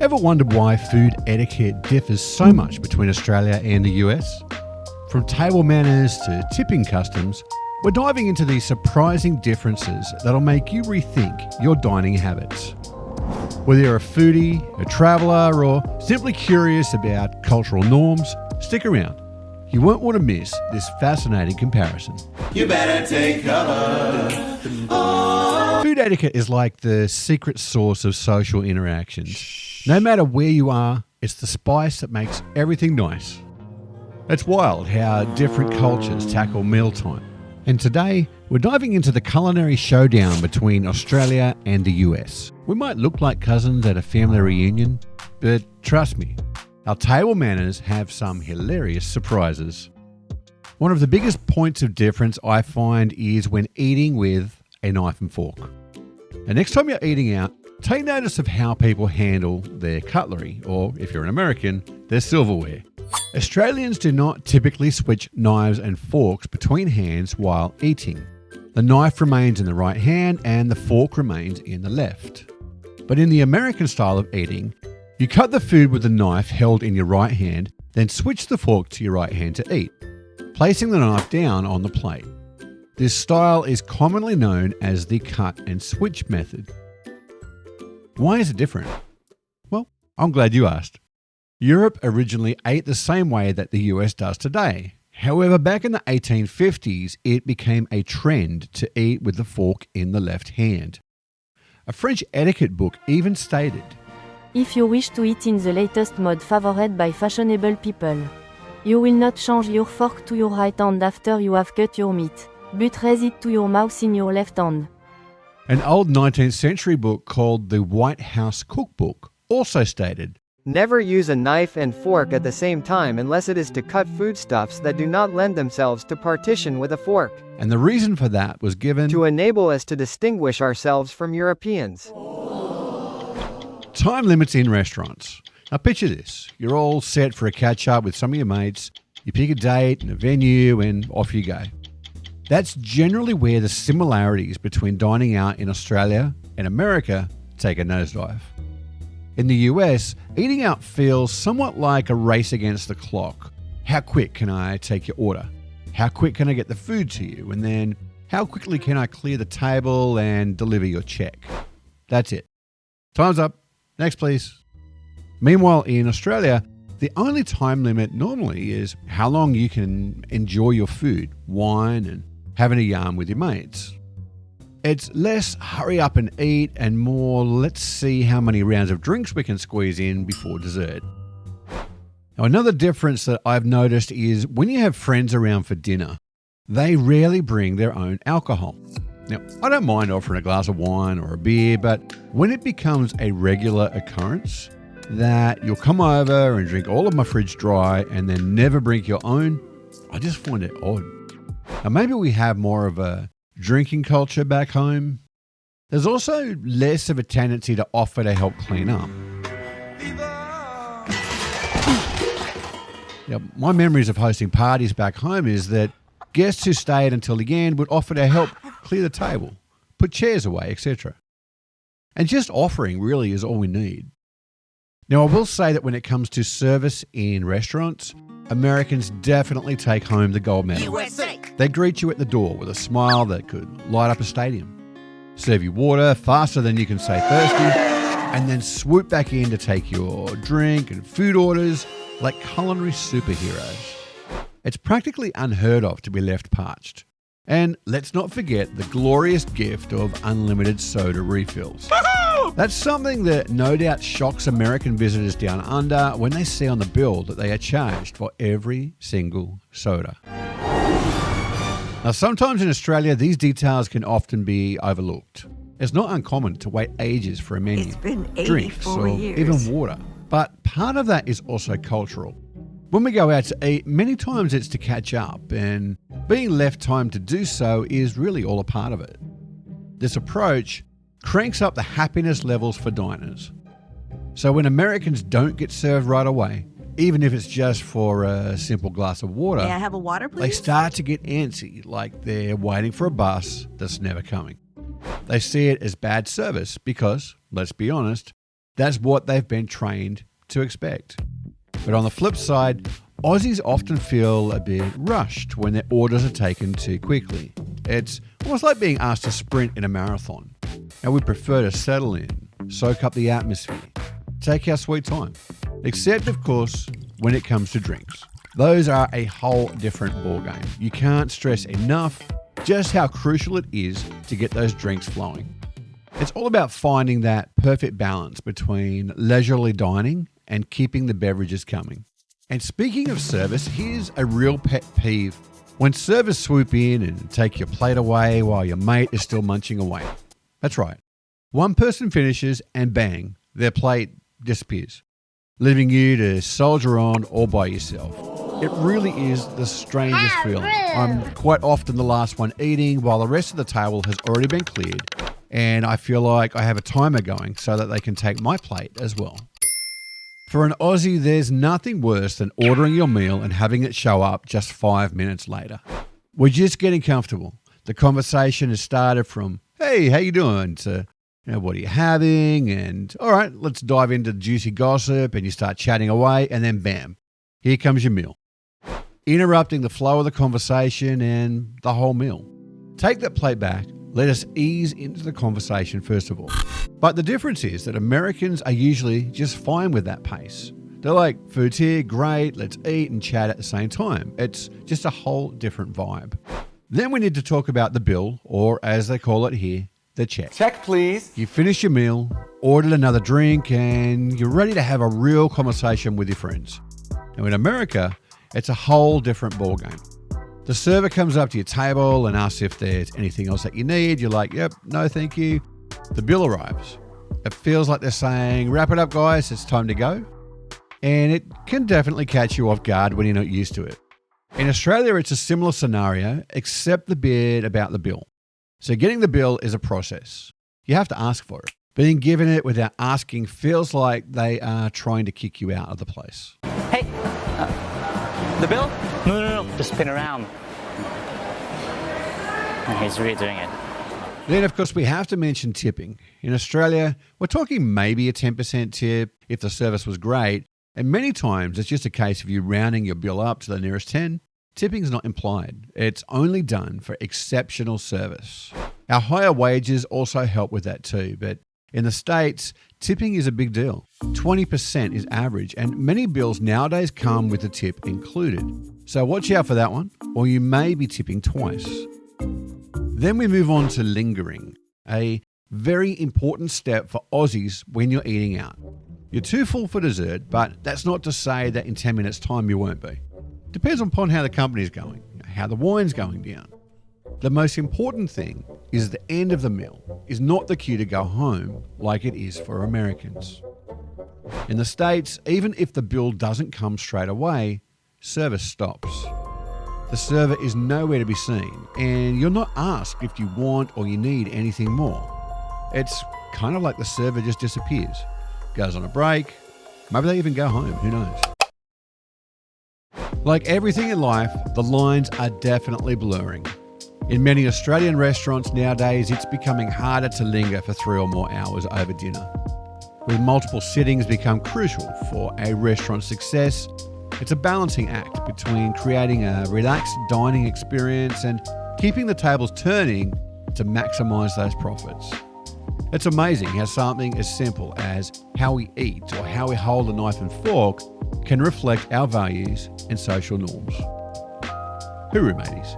Ever wondered why food etiquette differs so much between Australia and the US? From table manners to tipping customs, we're diving into these surprising differences that'll make you rethink your dining habits. Whether you're a foodie, a traveller, or simply curious about cultural norms, stick around. You won't want to miss this fascinating comparison. You better take cover. Food etiquette is like the secret sauce of social interactions. No matter where you are, it's the spice that makes everything nice. It's wild how different cultures tackle mealtime. And today, we're diving into the culinary showdown between Australia and the US. We might look like cousins at a family reunion, but trust me, our table manners have some hilarious surprises. One of the biggest points of difference I find is when eating with a knife and fork. And next time you're eating out, take notice of how people handle their cutlery, or if you're an American, their silverware. Australians do not typically switch knives and forks between hands while eating. The knife remains in the right hand and the fork remains in the left. But in the American style of eating, you cut the food with the knife held in your right hand, then switch the fork to your right hand to eat, placing the knife down on the plate. This style is commonly known as the cut and switch method. Why is it different? Well, I'm glad you asked. Europe originally ate the same way that the US does today. However, back in the 1850s, it became a trend to eat with the fork in the left hand. A French etiquette book even stated, If you wish to eat in the latest mode favored by fashionable people, you will not change your fork to your right hand after you have cut your meat, but raise it to your mouth in your left hand. An old 19th century book called the White House Cookbook also stated, Never use a knife and fork at the same time unless it is to cut foodstuffs that do not lend themselves to partition with a fork. and the reason for that was given To enable us to distinguish ourselves from Europeans. time limits in restaurants. Now picture this, you're all set for a catch up with some of your mates, you pick a date and a venue and off you go. That's generally where the similarities between dining out in Australia and America take a nosedive. In the US, eating out feels somewhat like a race against the clock. How quick can I take your order? How quick can I get the food to you? And then, how quickly can I clear the table and deliver your check? That's it. Time's up. Next, please. Meanwhile, in Australia, the only time limit normally is how long you can enjoy your food, wine, and having a yarn with your mates. It's less hurry up and eat and more let's see how many rounds of drinks we can squeeze in before dessert. Now, another difference that I've noticed is when you have friends around for dinner, they rarely bring their own alcohol. Now, I don't mind offering a glass of wine or a beer, but when it becomes a regular occurrence that you'll come over and drink all of my fridge dry and then never bring your own, I just find it odd. Now, maybe we have more of a drinking culture back home. There's also less of a tendency to offer to help clean up. My memories of hosting parties back home is that guests who stayed until the end would offer to help clear the table, put chairs away, etc. And just offering really is all we need. Now, I will say that when it comes to service in restaurants, Americans definitely take home the gold medal. USA. They greet you at the door with a smile that could light up a stadium, serve you water faster than you can say thirsty, and then swoop back in to take your drink and food orders like culinary superheroes. It's practically unheard of to be left parched. And let's not forget the glorious gift of unlimited soda refills. That's something that no doubt shocks American visitors down under when they see on the bill that they are charged for every single soda. Now, sometimes in Australia, these details can often be overlooked. It's not uncommon to wait ages for a menu, It's been drinks, 84 or years. even water. But part of that is also cultural. When we go out to eat, many times it's to catch up, and being left time to do so is really all a part of it. This approach cranks up the happiness levels for diners. So when Americans don't get served right away, even if it's just for a simple glass of water, May I have a water, please? they start to get antsy, like they're waiting for a bus that's never coming. They see it as bad service because, let's be honest, That's what they've been trained to expect. But on the flip side, Aussies often feel a bit rushed when their orders are taken too quickly. It's almost like being asked to sprint in a marathon. And we prefer to settle in, soak up the atmosphere, take our sweet time. Except, of course, when it comes to drinks. Those are a whole different ballgame. You can't stress enough just how crucial it is to get those drinks flowing. It's all about finding that perfect balance between leisurely dining and keeping the beverages coming. And speaking of service, here's a real pet peeve. When servers swoop in and take your plate away while your mate is still munching away. That's right. One person finishes and bang, their plate disappears, leaving you to soldier on all by yourself. It really is the strangest feeling. I'm quite often the last one eating while the rest of the table has already been cleared, and I feel like I have a timer going so that they can take my plate as well. For an Aussie, there's nothing worse than ordering your meal and having it show up just 5 minutes later. We're just getting comfortable. The conversation has started from, hey, how you doing, to, what are you having? And all right, let's dive into juicy gossip, and you start chatting away, and then bam, here comes your meal. Interrupting the flow of the conversation and the whole meal. Take that plate back. Let us ease into the conversation first of all. But the difference is that Americans are usually just fine with that pace. They're like, food's here, great, let's eat and chat at the same time. It's just a whole different vibe. Then we need to talk about the bill, or as they call it here, the check. Check, please. You finish your meal, ordered another drink, and you're ready to have a real conversation with your friends. Now in America, it's a whole different ballgame. The server comes up to your table and asks if there's anything else that you need. You're like, yep, no thank you. The bill arrives. It feels like they're saying, wrap it up guys, it's time to go. And it can definitely catch you off guard when you're not used to it. In Australia, it's a similar scenario, except the bit about the bill. So getting the bill is a process. You have to ask for it. Being given it without asking feels like they are trying to kick you out of the place. Hey, the bill? No, just spin around. And he's really doing it. Then, of course, we have to mention tipping. In Australia, we're talking maybe a 10% tip if the service was great, and many times it's just a case of you rounding your bill up to the nearest 10. Tipping is not implied. It's only done for exceptional service. Our higher wages also help with that too, but in the States, tipping is a big deal. 20% is average, and many bills nowadays come with the tip included. So watch out for that one, or you may be tipping twice. Then we move on to lingering, a very important step for Aussies when you're eating out. You're too full for dessert, but that's not to say that in 10 minutes' time you won't be. Depends upon how the company's going, how the wine's going down. The most important thing is the end of the meal is not the cue to go home like it is for Americans. In the States, even if the bill doesn't come straight away, service stops. The server is nowhere to be seen, and you're not asked if you want or you need anything more. It's kind of like the server just disappears, goes on a break, maybe they even go home, who knows. Like everything in life, the lines are definitely blurring. In many Australian restaurants nowadays, it's becoming harder to linger for 3 or more hours over dinner. With multiple sittings become crucial for a restaurant's success, it's a balancing act between creating a relaxed dining experience and keeping the tables turning to maximise those profits. It's amazing how something as simple as how we eat or how we hold a knife and fork can reflect our values and social norms. Hooroo, mateys.